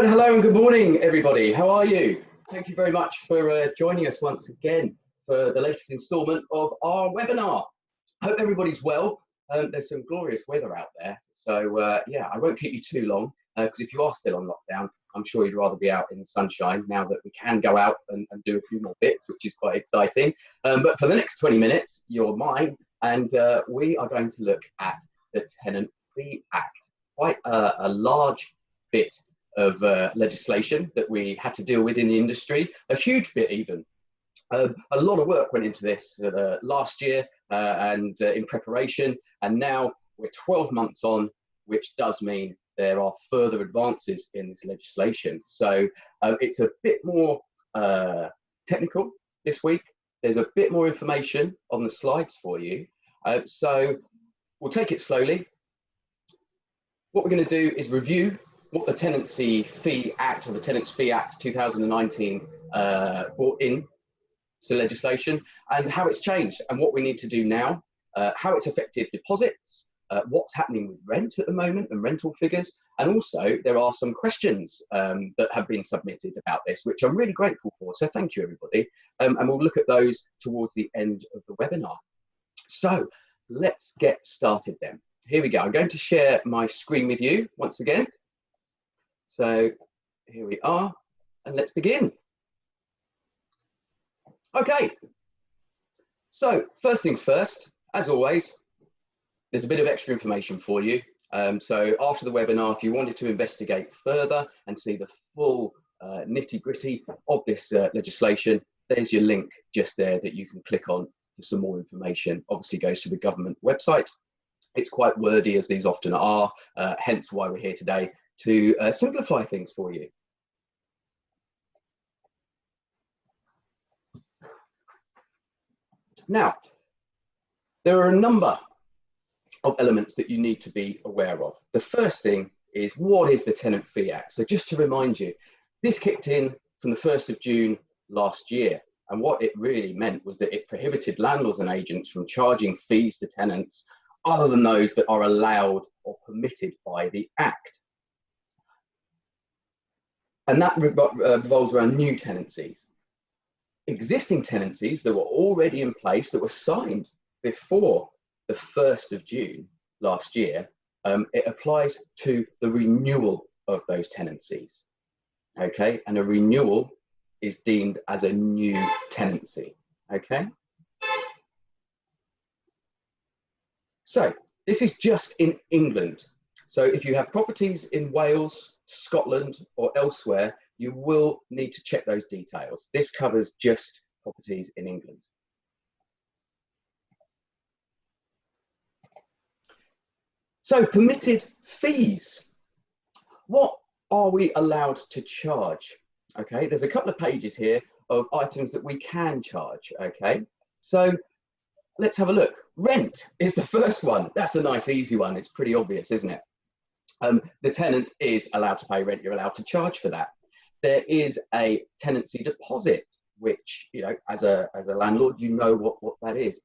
Hello and good morning, everybody. How are you? Thank you very much for joining us once again for the latest instalment of our webinar. I hope everybody's well. There's some glorious weather out there. So yeah, I won't keep you too long because if you are still on lockdown, I'm sure you'd rather be out in the sunshine now that we can go out and do a few more bits, which is quite exciting. But for the next 20 minutes, you're mine, and we are going to look at the Tenant Fee Act. Quite a large bit of legislation that we had to deal with in the industry, a huge bit even. A lot of work went into this last year and in preparation, and now we're 12 months on, which does mean there are further advances in this legislation. So it's a bit more technical this week. There's a bit more information on the slides for you. So we'll take it slowly. What we're going to do is review what the Tenancy Fee Act, or the Tenants Fee Act 2019 brought in to legislation, and how it's changed and what we need to do now, how it's affected deposits, what's happening with rent at the moment and rental figures, and also there are some questions that have been submitted about this, which I'm really grateful for. So thank you, everybody. And we'll look at those towards the end of the webinar. So let's get started then. Here we go. I'm going to share my screen with you once again. So here we are, and let's begin. Okay, so first things first, as always, there's a bit of extra information for you. So after the webinar, if you wanted to investigate further and see the full nitty-gritty of this legislation, there's your link just there that you can click on for some more information. Obviously goes to the government website. It's quite wordy, as these often are, hence why we're here today, to simplify things for you. Now, there are a number of elements that you need to be aware of. The first thing is, what is the Tenant Fee Act? So just to remind you, this kicked in from the 1st of June last year. And what it really meant was that it prohibited landlords and agents from charging fees to tenants other than those that are allowed or permitted by the Act. And that revolves around new tenancies. Existing tenancies that were already in place, that were signed before the 1st of June last year, it applies to the renewal of those tenancies. Okay, and a renewal is deemed as a new tenancy. Okay. So this is just in England. So if you have properties in Wales, Scotland, or elsewhere, you will need to check those details. This covers just properties in England. So permitted fees. What are we allowed to charge? Okay, there's a couple of pages here of items that we can charge. Okay, so let's have a look. Rent is the first one. That's a nice, easy one. It's pretty obvious, isn't it? The tenant is allowed to pay rent. You're allowed to charge for that. There is a tenancy deposit, which, you know, as a landlord, you know what that is.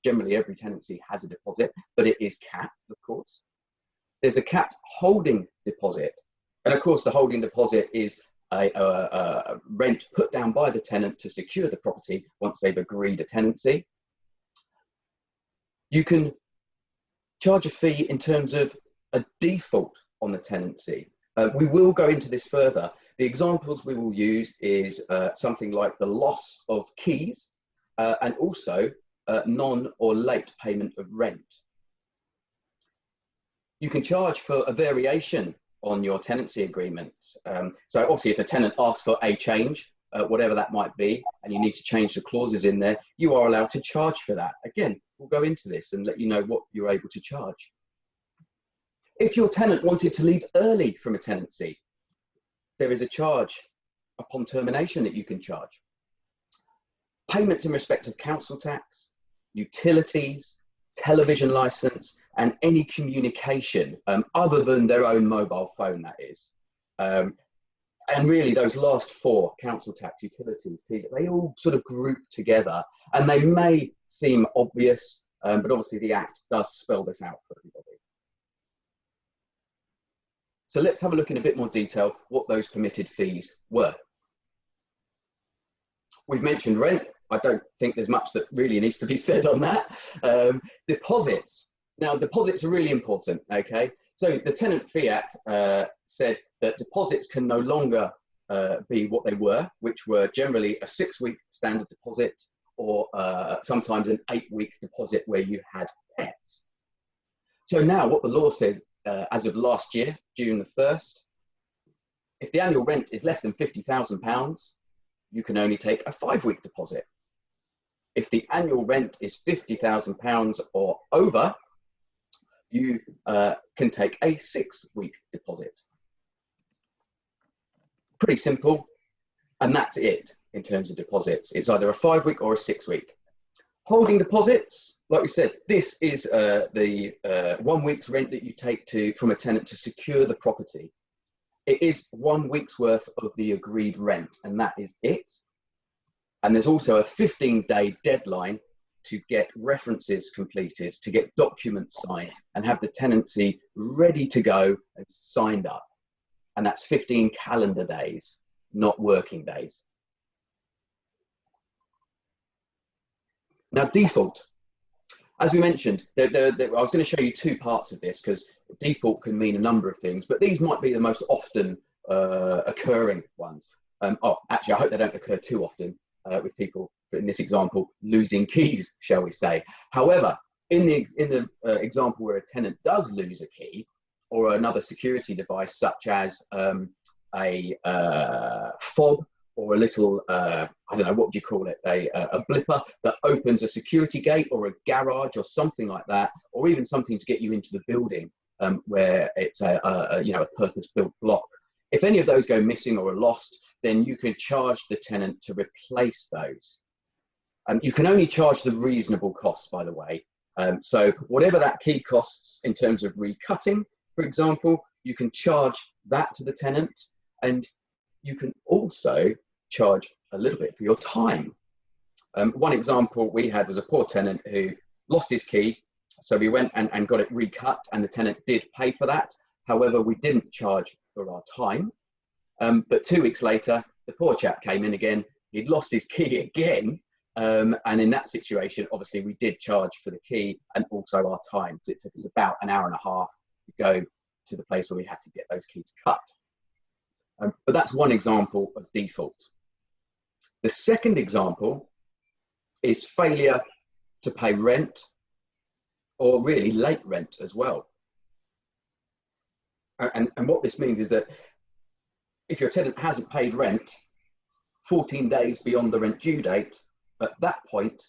Generally every tenancy has a deposit, but it is capped, of course. There's a capped holding deposit, and of course the holding deposit is a rent put down by the tenant to secure the property once they've agreed a tenancy. You can charge a fee in terms of a default on the tenancy. We will go into this further. The examples we will use is something like the loss of keys and also non or late payment of rent. You can charge for a variation on your tenancy agreement. So obviously if the tenant asks for a change, whatever that might be, and you need to change the clauses in there, you are allowed to charge for that. Again, we'll go into this and let you know what you're able to charge. If your tenant wanted to leave early from a tenancy, there is a charge upon termination that you can charge. Payments in respect of council tax, utilities, television license, and any communication other than their own mobile phone, that is. And really those last four, council tax, utilities, they all sort of group together, and they may seem obvious, but obviously the Act does spell this out for everybody. So let's have a look in a bit more detail what those permitted fees were. We've mentioned rent. I don't think there's much that really needs to be said on that. Deposits. Now, deposits are really important, okay? So the Tenant Fee Act said that deposits can no longer be what they were, which were generally a 6-week standard deposit or sometimes an 8-week deposit where you had pets. So now what the law says, as of last year, June the 1st, if the annual rent is less than £50,000, you can only take a 5-week deposit. If the annual rent is £50,000 or over, you can take a 6-week deposit. Pretty simple, and that's it in terms of deposits. It's either a 5-week or a 6-week. Holding deposits, like we said, this is the 1 week's rent that you take from a tenant to secure the property. It is 1 week's worth of the agreed rent, and that is it. And there's also a 15-day deadline to get references completed, to get documents signed, and have the tenancy ready to go and signed up. And that's 15 calendar days, not working days. Now, default. As we mentioned, I was going to show you 2 parts of this because default can mean a number of things, but these might be the most often occurring ones. Actually, I hope they don't occur too often with people, in this example, losing keys, shall we say. However, in the example where a tenant does lose a key or another security device, such as a fob or a little, I don't know, what would you call it, a blipper that opens a security gate or a garage or something like that, or even something to get you into the building where it's a purpose-built block. If any of those go missing or are lost, then you can charge the tenant to replace those. You can only charge the reasonable costs, by the way. So whatever that key costs in terms of recutting, for example, you can charge that to the tenant, and you can also charge a little bit for your time. One example we had was a poor tenant who lost his key, so we went and got it recut, and the tenant did pay for that. However, we didn't charge for our time. But 2 weeks later, the poor chap came in again. He'd lost his key again. And in that situation, obviously, we did charge for the key and also our time. So it took us about an hour and a half to go to the place where we had to get those keys cut. But that's one example of default. The second example is failure to pay rent, or really late rent as well. And what this means is that if your tenant hasn't paid rent 14 days beyond the rent due date, at that point,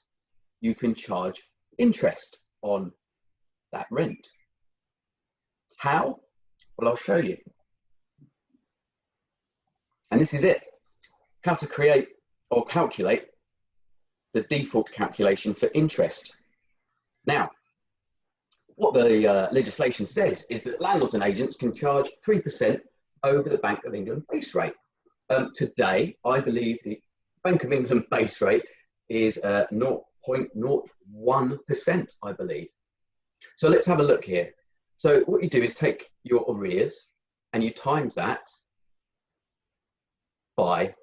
you can charge interest on that rent. How? Well, I'll show you. And this is it. How to create or calculate the default calculation for interest. Now, what the legislation says is that landlords and agents can charge 3% over the Bank of England base rate. Today, I believe the Bank of England base rate is 0.01%, I believe. So let's have a look here. So what you do is take your arrears and you times that by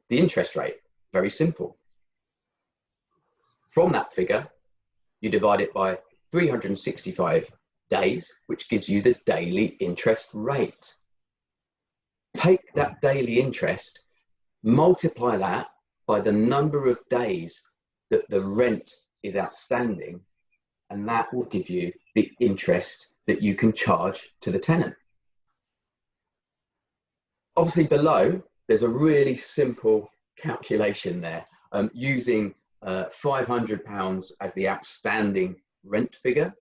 the interest rate. Very simple. From that figure, you divide it by 365 days, which gives you the daily interest rate. Take that daily interest, multiply that by the number of days that the rent is outstanding, and that will give you the interest that you can charge to the tenant. Obviously below, there's a really simple calculation there, using £500 as the outstanding rent figure,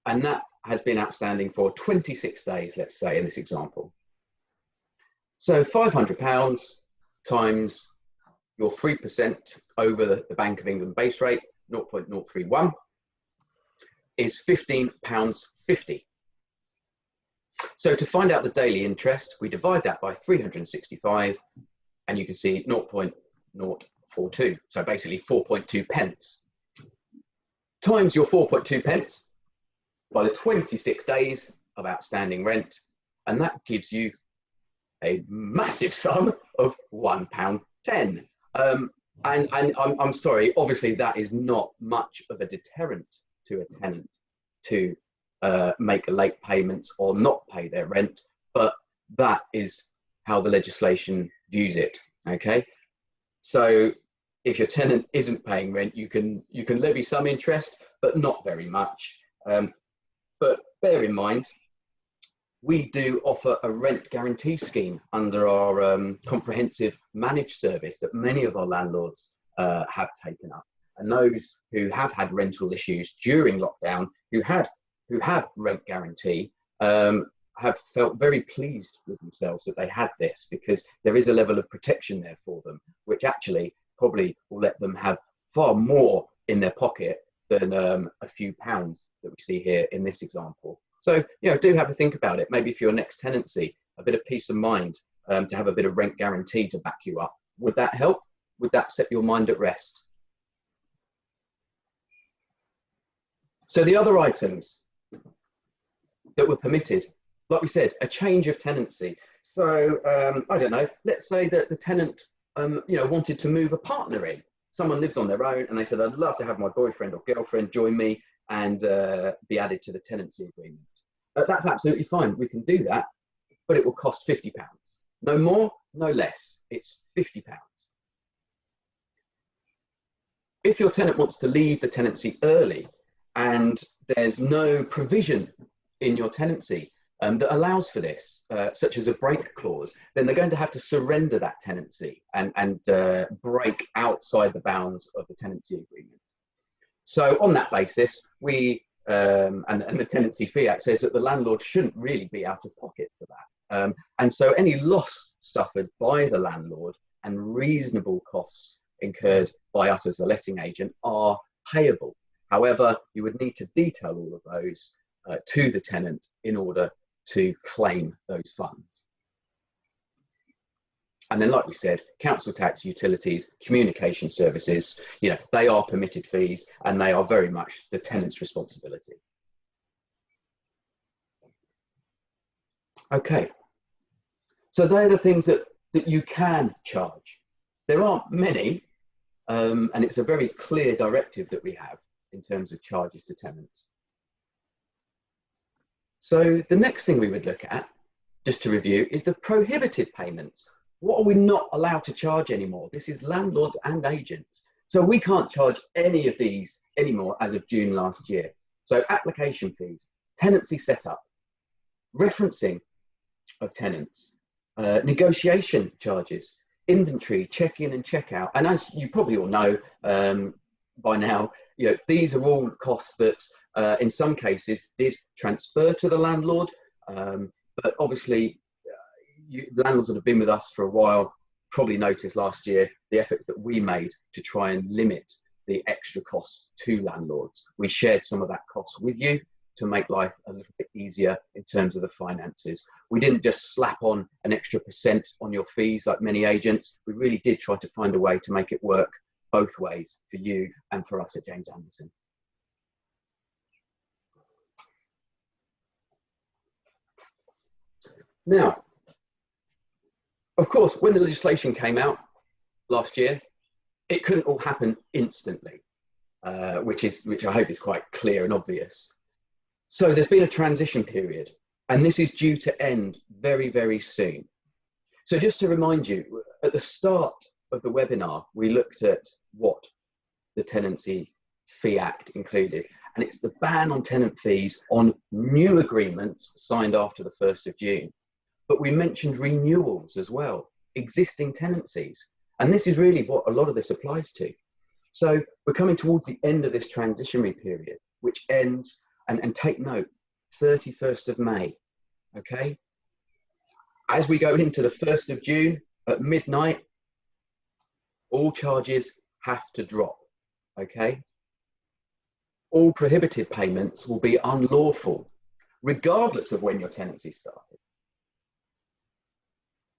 and that has been outstanding for 26 days, let's say, in this example. So £500 times your 3% over the Bank of England base rate, 0.031, is £15.50. So to find out the daily interest, we divide that by 365, and you can see 0.042, so basically 4.2 pence. Times your 4.2 pence by the 26 days of outstanding rent, and that gives you a massive sum of £1.10. And I'm sorry, obviously that is not much of a deterrent to a tenant to make late payments or not pay their rent, but that is how the legislation views it. Okay, so if your tenant isn't paying rent, you can levy some interest, but not very much. But bear in mind, we do offer a rent guarantee scheme under our comprehensive managed service that many of our landlords have taken up. And those who have had rental issues during lockdown, who have rent guarantee, have felt very pleased with themselves that they had this, because there is a level of protection there for them, which actually probably will let them have far more in their pocket than a few pounds that we see here in this example. So, do have a think about it. Maybe for your next tenancy, a bit of peace of mind to have a bit of rent guarantee to back you up. Would that help? Would that set your mind at rest? So the other items that were permitted, like we said, a change of tenancy. So I don't know, let's say that the tenant wanted to move a partner in. Someone lives on their own and they said, I'd love to have my boyfriend or girlfriend join me and be added to the tenancy agreement. That's absolutely fine. We can do that, but it will cost £50. No more, no less. It's £50. If your tenant wants to leave the tenancy early and there's no provision in your tenancy that allows for this, such as a break clause, then they're going to have to surrender that tenancy and break outside the bounds of the tenancy agreement. So on that basis, we, and the Tenancy Fee Act says that the landlord shouldn't really be out of pocket for that. And so any loss suffered by the landlord and reasonable costs incurred by us as a letting agent are payable. However, you would need to detail all of those to the tenant in order to claim those funds. And then, like we said, council tax, utilities, communication services, they are permitted fees and they are very much the tenant's responsibility. Okay, so they're the things that you can charge. There aren't many, and it's a very clear directive that we have in terms of charges to tenants. So the next thing we would look at, just to review, is the prohibited payments. What are we not allowed to charge anymore? This is landlords and agents. So we can't charge any of these anymore as of June last year. So application fees, tenancy setup, referencing of tenants, negotiation charges, inventory, check-in and check-out. And as you probably all know by now, these are all costs that in some cases did transfer to the landlord, but obviously the landlords that have been with us for a while probably noticed last year the efforts that we made to try and limit the extra costs to landlords. We shared some of that cost with you to make life a little bit easier in terms of the finances. We didn't just slap on an extra % on your fees like many agents. We really did try to find a way to make it work both ways for you and for us at James Anderson. Now, of course, when the legislation came out last year, it couldn't all happen instantly, which I hope is quite clear and obvious. So there's been a transition period, and this is due to end very, very soon. So just to remind you, at the start of the webinar, we looked at what the Tenancy Fee Act included, and it's the ban on tenant fees on new agreements signed after the 1st of June. But we mentioned renewals as well, existing tenancies. And this is really what a lot of this applies to. So we're coming towards the end of this transitionary period, which ends, and take note, 31st of May, okay? As we go into the 1st of June at midnight, all charges have to drop, okay? All prohibited payments will be unlawful, regardless of when your tenancy started.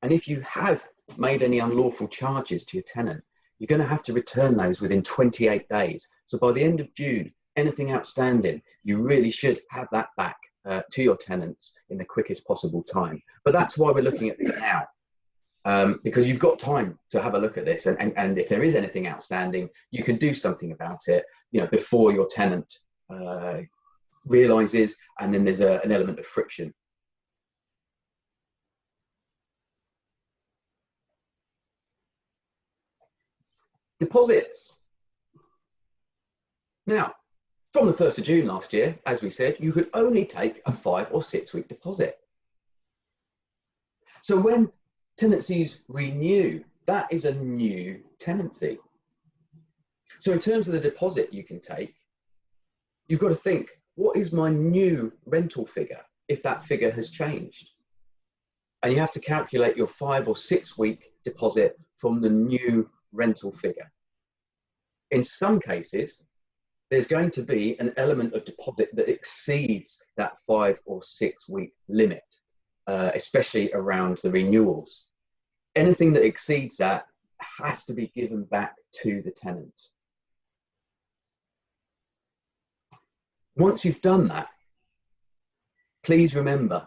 And if you have made any unlawful charges to your tenant, you're going to have to return those within 28 days. So by the end of June, anything outstanding, you really should have that back to your tenants in the quickest possible time. But that's why we're looking at this now. Because you've got time to have a look at this, and if there is anything outstanding, you can do something about it, before your tenant realizes, and then there's an element of friction. Deposits. Now, from the 1st of June last year, as we said, you could only take a 5 or 6 week deposit. So when tenancies renew, that is a new tenancy. So in terms of the deposit you can take, you've got to think, what is my new rental figure if that figure has changed? And you have to calculate your 5 or 6 week deposit from the new rental figure. In some cases, there's going to be an element of deposit that exceeds that 5 or 6 week limit, especially around the renewals. Anything that exceeds that has to be given back to the tenant. Once you've done that, please remember,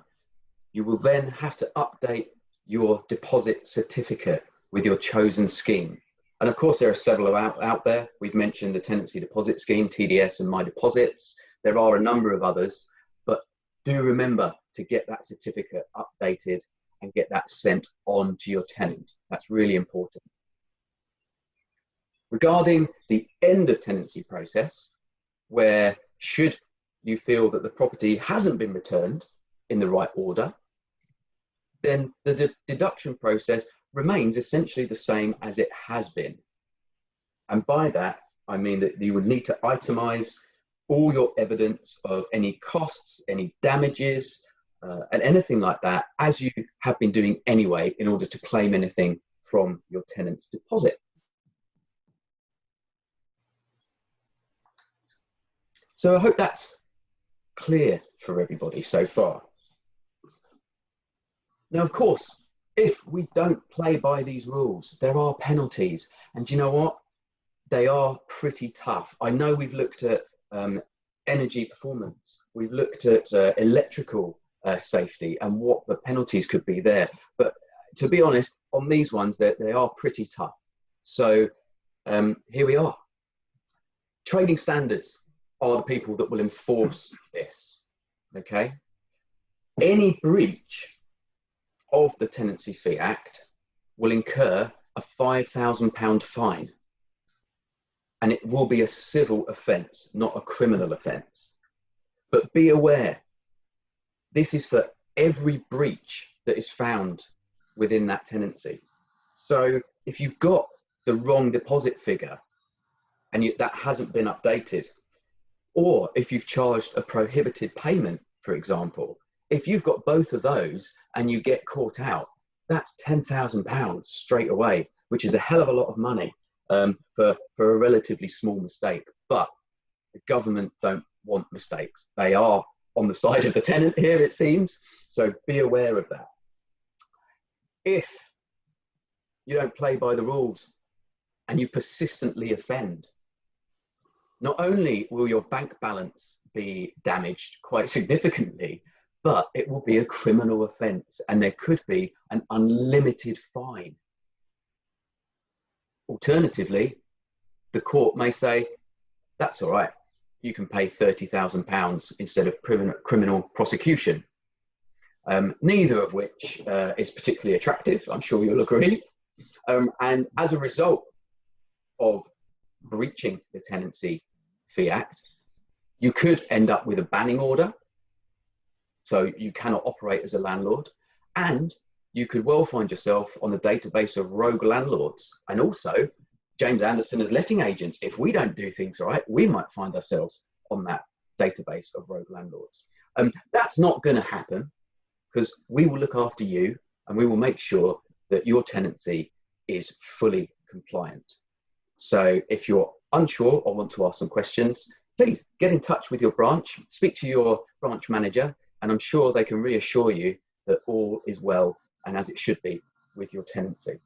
you will then have to update your deposit certificate with your chosen scheme. And of course, there are several out there. We've mentioned the Tenancy Deposit Scheme, TDS, and My Deposits. There are a number of others, but do remember to get that certificate updated and get that sent on to your tenant. That's really important. Regarding the end of tenancy process, where should you feel that the property hasn't been returned in the right order, then the deduction process remains essentially the same as it has been. And by that, I mean that you would need to itemize all your evidence of any costs, any damages, and anything like that, as you have been doing anyway, in order to claim anything from your tenant's deposit. So I hope that's clear for everybody so far. Now, of course, if we don't play by these rules, there are penalties. And do you know what? They are pretty tough. I know we've looked at energy performance. We've looked at electrical safety and what the penalties could be there. But to be honest, on these ones, they are pretty tough. So here we are. Trading standards are the people that will enforce this, okay? Any breach of the Tenancy Fee Act will incur a £5,000 fine, and it will be a civil offence, not a criminal offence. But be aware, this is for every breach that is found within that tenancy. So if you've got the wrong deposit figure and that hasn't been updated, or if you've charged a prohibited payment, for example, if you've got both of those and you get caught out, that's £10,000 straight away, which is a hell of a lot of money for a relatively small mistake. But the government don't want mistakes. They are on the side of the tenant here, it seems. So be aware of that. If you don't play by the rules and you persistently offend, not only will your bank balance be damaged quite significantly, but it will be a criminal offence and there could be an unlimited fine. Alternatively, the court may say, that's all right, you can pay £30,000 instead of criminal prosecution. Neither of which is particularly attractive, I'm sure you'll agree. And as a result of breaching the Tenancy Fee Act, you could end up with a banning order. So you cannot operate as a landlord, and you could well find yourself on the database of rogue landlords. And also, James Anderson as letting agents, if we don't do things right, we might find ourselves on that database of rogue landlords. That's not going to happen, because we will look after you and we will make sure that your tenancy is fully compliant. So if you're unsure or want to ask some questions, please get in touch with your branch, speak to your branch manager, and I'm sure they can reassure you that all is well and as it should be with your tenancy.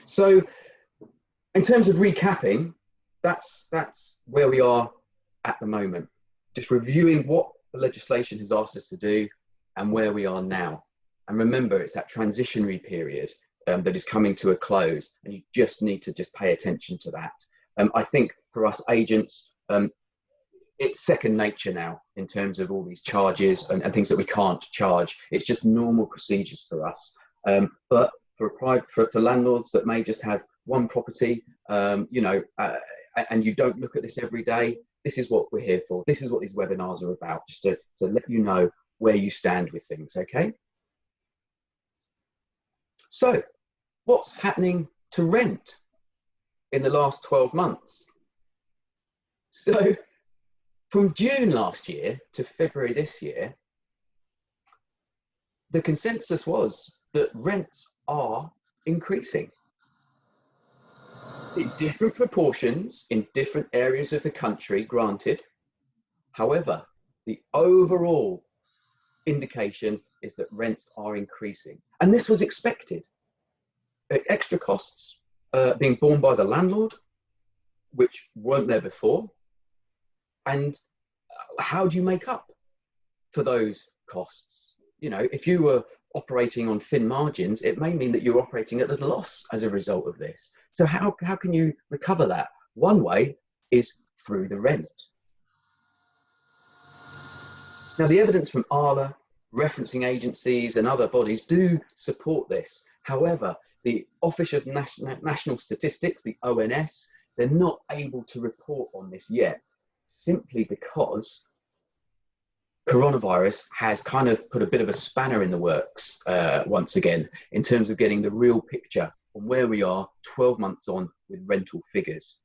So in terms of recapping, that's where we are at the moment, just reviewing what the legislation has asked us to do and where we are now. And remember, it's that transitionary period that is coming to a close, and you just need to just pay attention to that. I think for us agents, it's second nature now in terms of all these charges and things that we can't charge. It's just normal procedures for us. But for landlords that may just have one property, and you don't look at this every day, this is what we're here for. This is what these webinars are about, just to let you know where you stand with things, okay? So, what's happening to rent in the last 12 months? So, from June last year to February this year, the consensus was that rents are increasing in different proportions in different areas of the country, granted. However, the overall indication is that rents are increasing. And this was expected. Extra costs being borne by the landlord, which weren't there before. And how do you make up for those costs? You know, if you were operating on thin margins, it may mean that you're operating at a loss as a result of this. So how can you recover that? One way is through the rent. Now, the evidence from ALA, referencing agencies and other bodies do support this. However, the Office of National Statistics, the ONS, they're not able to report on this yet, simply because coronavirus has kind of put a bit of a spanner in the works once again, in terms of getting the real picture on where we are 12 months on with rental figures.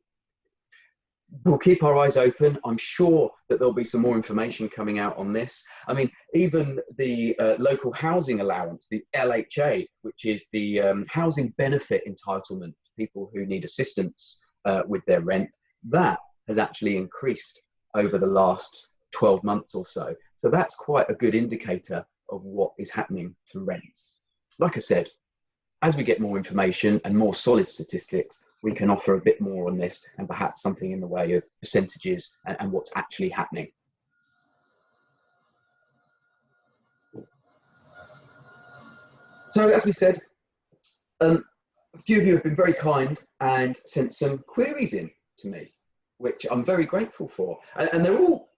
We'll keep our eyes open. I'm sure that there'll be some more information coming out on this. I mean, even the local housing allowance, the LHA, which is the housing benefit entitlement to people who need assistance with their rent, that has actually increased over the last 12 months or so. So that's quite a good indicator of what is happening to rents. Like I said, as we get more information and more solid statistics, we can offer a bit more on this and perhaps something in the way of percentages and what's actually happening. So as we said, a few of you have been very kind and sent some queries in to me, which I'm very grateful for. And they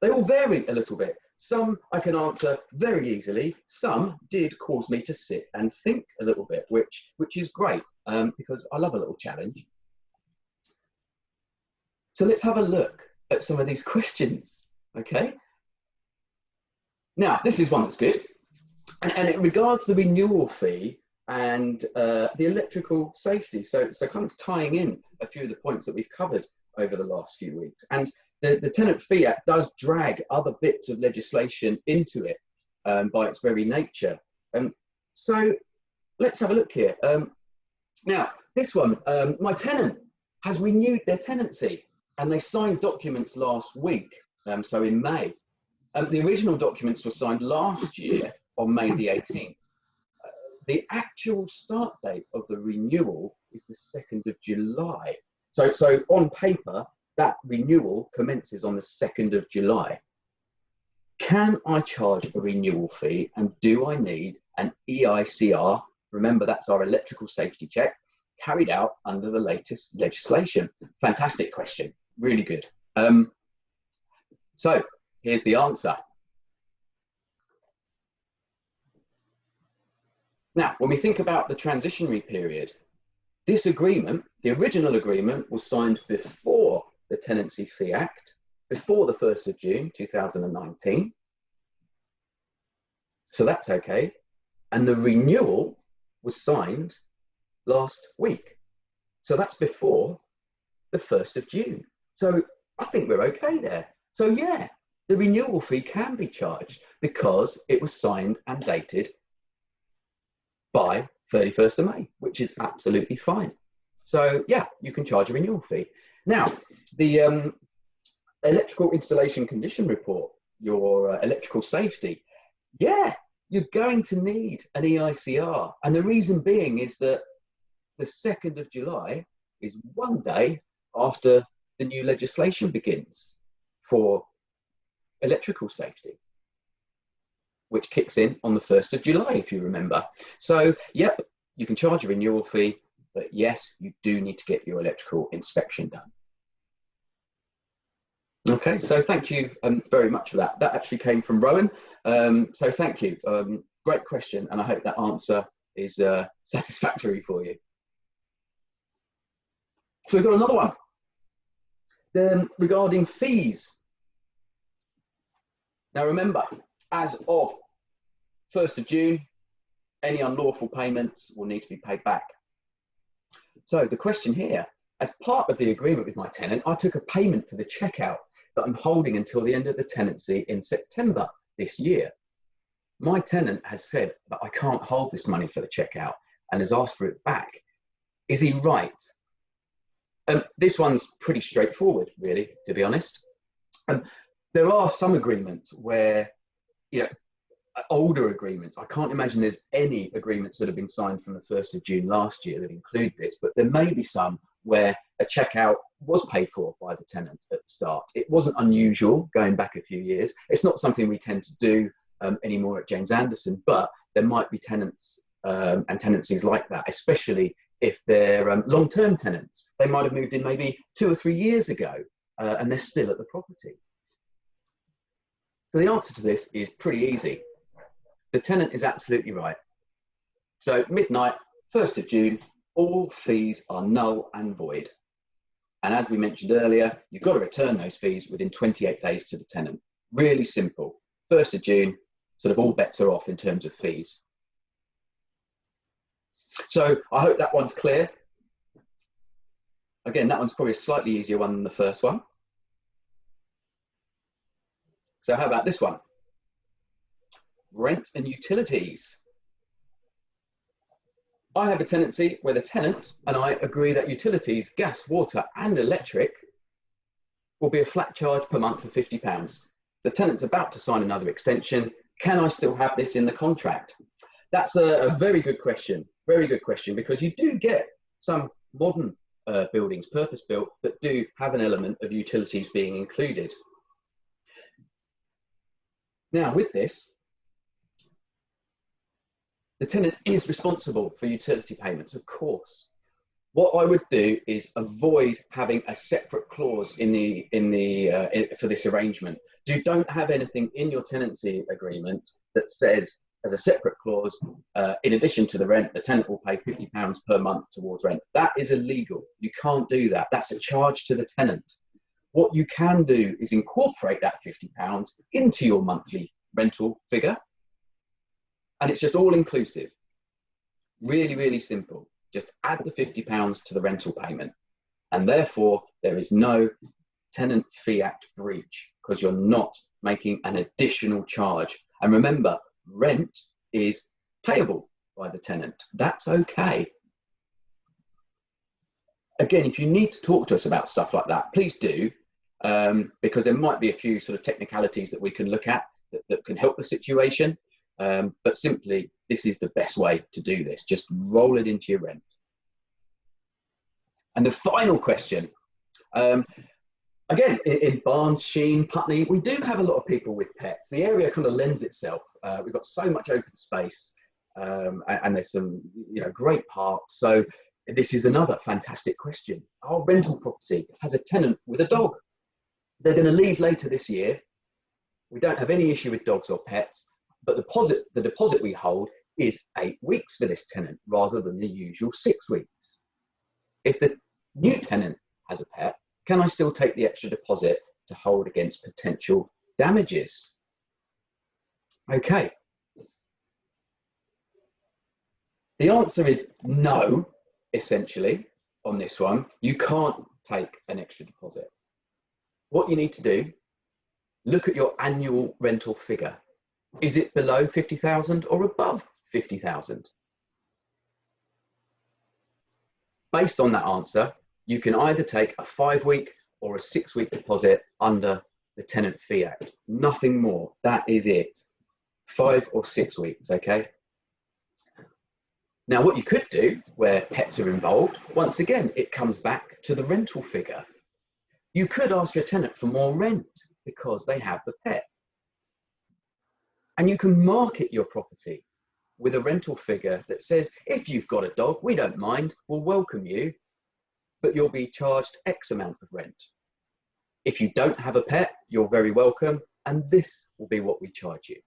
all vary a little bit. Some I can answer very easily. Some did cause me to sit and think a little bit, which is great because I love a little challenge. So let's have a look at some of these questions, okay? Now, this is one that's good. And it regards the renewal fee and the electrical safety. So kind of tying in a few of the points that we've covered over the last few weeks. And the Tenant Fee Act does drag other bits of legislation into it by its very nature. So let's have a look here. Now, this one, my tenant has renewed their tenancy and they signed documents last week, so in May. The original documents were signed last year on May the 18th. The actual start date of the renewal is the 2nd of July. So on paper, that renewal commences on the 2nd of July. Can I charge a renewal fee, and do I need an EICR? Remember, that's our electrical safety check, carried out under the latest legislation. Fantastic question, really good. So here's the answer. Now, when we think about the transitionary period, this agreement, the original agreement, was signed before the Tenancy Fee Act, before the 1st of June 2019. So that's okay. And the renewal was signed last week. So that's before the 1st of June. So I think we're okay there. So yeah, the renewal fee can be charged because it was signed and dated by 31st of May, which is absolutely fine. So yeah, you can charge a renewal fee. Now, the electrical installation condition report, your electrical safety, yeah, you're going to need an EICR. And the reason being is that the 2nd of July is one day after the new legislation begins. for electrical safety, which kicks in on the 1st of July, if you remember. So, yep, you can charge a renewal fee, but yes, you do need to get your electrical inspection done. Okay, so thank you very much for that. That actually came from Rowan. So thank you. Great question, and I hope that answer is satisfactory for you. So we've got another one. Then regarding fees. Now remember, as of 1st of June, any unlawful payments will need to be paid back. So the question here, as part of the agreement with my tenant, I took a payment for the checkout that I'm holding until the end of the tenancy in September this year. My tenant has said that I can't hold this money for the checkout and has asked for it back. Is he right? This one's pretty straightforward, really, to be honest. There are some agreements where, you know, older agreements, I can't imagine there's any agreements that have been signed from the 1st of June last year that include this, but there may be some where a checkout was paid for by the tenant at the start. It wasn't unusual going back a few years. It's not something we tend to do anymore at James Anderson, but there might be tenants and tenancies like that, especially if they're long-term tenants. They might have moved in maybe 2 or 3 years ago and they're still at the property. So the answer to this is pretty easy. The tenant is absolutely right. So midnight, 1st of June, all fees are null and void. And as we mentioned earlier, you've got to return those fees within 28 days to the tenant. Really simple. 1st of June, sort of all bets are off in terms of fees. So I hope that one's clear. Again, that one's probably a slightly easier one than the first one. So how about this one? Rent and utilities. I have a tenancy where the tenant and I agree that utilities, gas, water and electric will be a flat charge per month for £50. The tenant's about to sign another extension. Can I still have this in the contract? That's a very good question, because you do get some modern buildings, purpose-built, that do have an element of utilities being included. Now with this, the tenant is responsible for utility payments, of course. What I would do is avoid having a separate clause for this arrangement. Don't have anything in your tenancy agreement that says, as a separate clause, in addition to the rent, the tenant will pay £50 per month towards rent. That is illegal. You can't do that. That's a charge to the tenant. What you can do is incorporate that £50 into your monthly rental figure. And it's just all inclusive. Really, really simple. Just add the £50 to the rental payment. And therefore, there is no Tenant Fee Act breach because you're not making an additional charge. And remember, rent is payable by the tenant. That's okay. Again, if you need to talk to us about stuff like that, please do, because there might be a few sort of technicalities that we can look at that can help the situation. But simply, this is the best way to do this. Just roll it into your rent. And the final question, again, in Barnes, Sheen, Putney, we do have a lot of people with pets. The area kind of lends itself. We've got so much open space and there's some great parks. So this is another fantastic question. Our rental property has a tenant with a dog. They're going to leave later this year. We don't have any issue with dogs or pets. But the deposit we hold is 8 weeks for this tenant rather than the usual 6 weeks. If the new tenant has a pet, can I still take the extra deposit to hold against potential damages? Okay. The answer is no, essentially, on this one. You can't take an extra deposit. What you need to do, look at your annual rental figure. Is it below 50,000 or above 50,000? Based on that answer, you can either take a 5-week or a 6-week deposit under the Tenant Fee Act. Nothing more. That is it. 5 or 6 weeks, okay? Now, what you could do where pets are involved, once again, it comes back to the rental figure. You could ask your tenant for more rent. because they have the pet. And you can market your property with a rental figure that says, if you've got a dog, we don't mind, we'll welcome you, but you'll be charged X amount of rent. If you don't have a pet, you're very welcome, and this will be what we charge you.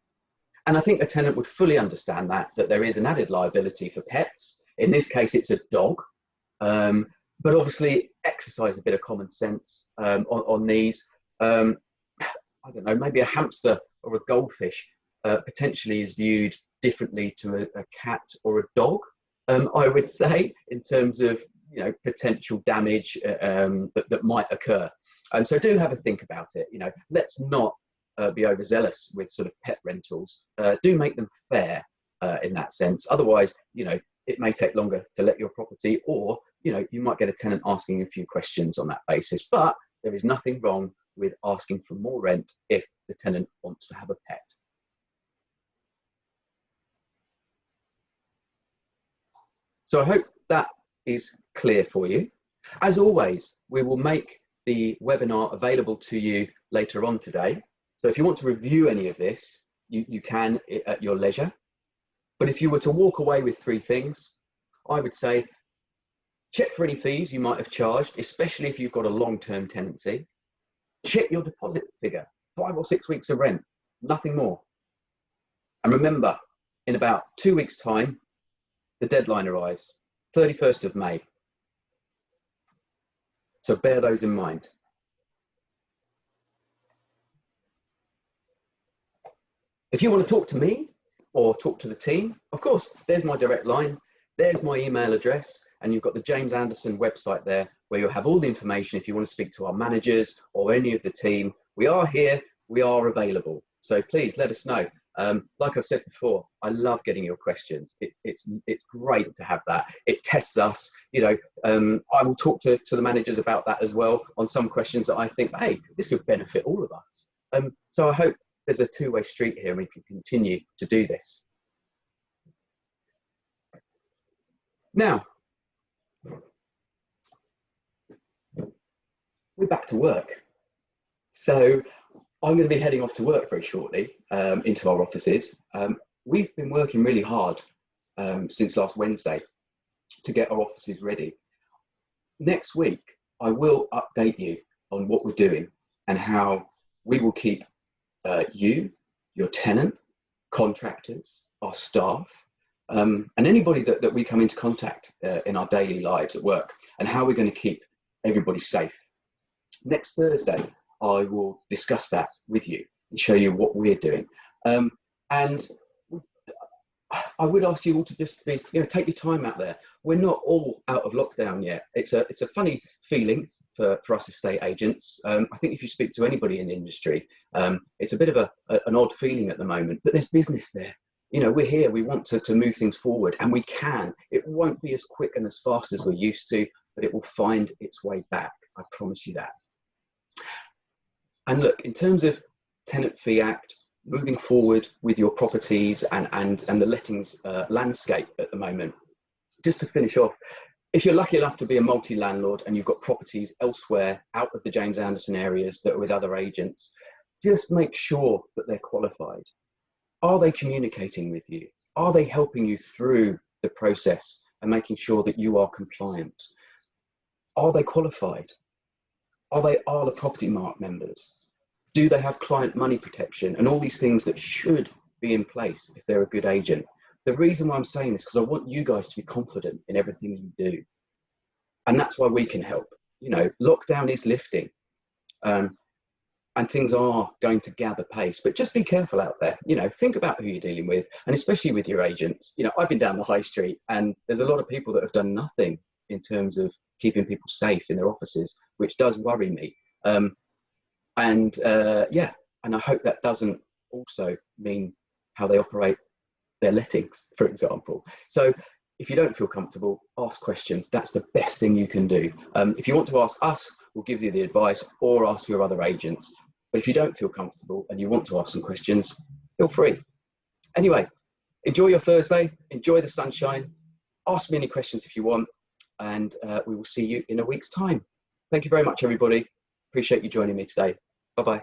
And I think a tenant would fully understand that there is an added liability for pets. In this case, it's a dog, but obviously exercise a bit of common sense on these. I don't know, maybe a hamster or a goldfish potentially is viewed differently to a cat or a dog, I would say, in terms of potential damage that might occur. So do have a think about it. Let's not be overzealous with sort of pet rentals. Do make them fair in that sense. Otherwise, it may take longer to let your property, or you might get a tenant asking a few questions on that basis. But there is nothing wrong with asking for more rent if the tenant wants to have a pet. So I hope that is clear for you. As always, we will make the webinar available to you later on today. So if you want to review any of this, you can at your leisure. But if you were to walk away with 3 things, I would say check for any fees you might have charged, especially if you've got a long-term tenancy. Check your deposit figure, 5 or 6 weeks of rent, nothing more. And remember, in about 2 weeks' time, the deadline arrives, 31st of May. So bear those in mind. If you want to talk to me or talk to the team, of course, there's my direct line, there's my email address, and you've got the James Anderson website there where you'll have all the information if you want to speak to our managers or any of the team. We are here, we are available. So please let us know. Like I've said before, I love getting your questions. It's great to have that. It tests us. I will talk to the managers about that as well on some questions that I think, hey, this could benefit all of us. So I hope there's a two-way street here and we can continue to do this. Now, we're back to work. So I'm going to be heading off to work very shortly into our offices. We've been working really hard since last Wednesday to get our offices ready. Next week, I will update you on what we're doing and how we will keep you, your tenant, contractors, our staff, and anybody that we come into contact in our daily lives at work, and how we're going to keep everybody safe. Next Thursday, I will discuss that with you and show you what we're doing. And I would ask you all to just be, take your time out there. We're not all out of lockdown yet. It's a funny feeling for us estate agents. I think if you speak to anybody in the industry, it's a bit of an odd feeling at the moment, but there's business there. We're here, we want to move things forward, and we can. It won't be as quick and as fast as we're used to, but it will find its way back. I promise you that. And look, in terms of Tenant Fee Act, moving forward with your properties and the lettings landscape at the moment, just to finish off, if you're lucky enough to be a multi-landlord and you've got properties elsewhere out of the James Anderson areas that are with other agents, just make sure that they're qualified. Are they communicating with you? Are they helping you through the process and making sure that you are compliant? Are they qualified? Are they Arla Property Mark members? Do they have client money protection and all these things that should be in place if they're a good agent? The reason why I'm saying this is because I want you guys to be confident in everything you do. And that's why we can help. Lockdown is lifting and things are going to gather pace, but just be careful out there. Think about who you're dealing with, and especially with your agents. I've been down the high street and there's a lot of people that have done nothing in terms of keeping people safe in their offices, which does worry me. And I hope that doesn't also mean how they operate their lettings, for example. So if you don't feel comfortable, ask questions. That's the best thing you can do. If you want to ask us, we'll give you the advice, or ask your other agents. But if you don't feel comfortable and you want to ask some questions, feel free. Anyway, enjoy your Thursday, enjoy the sunshine, ask me any questions if you want, and we will see you in a week's time. Thank you very much, everybody. Appreciate you joining me today. Bye-bye.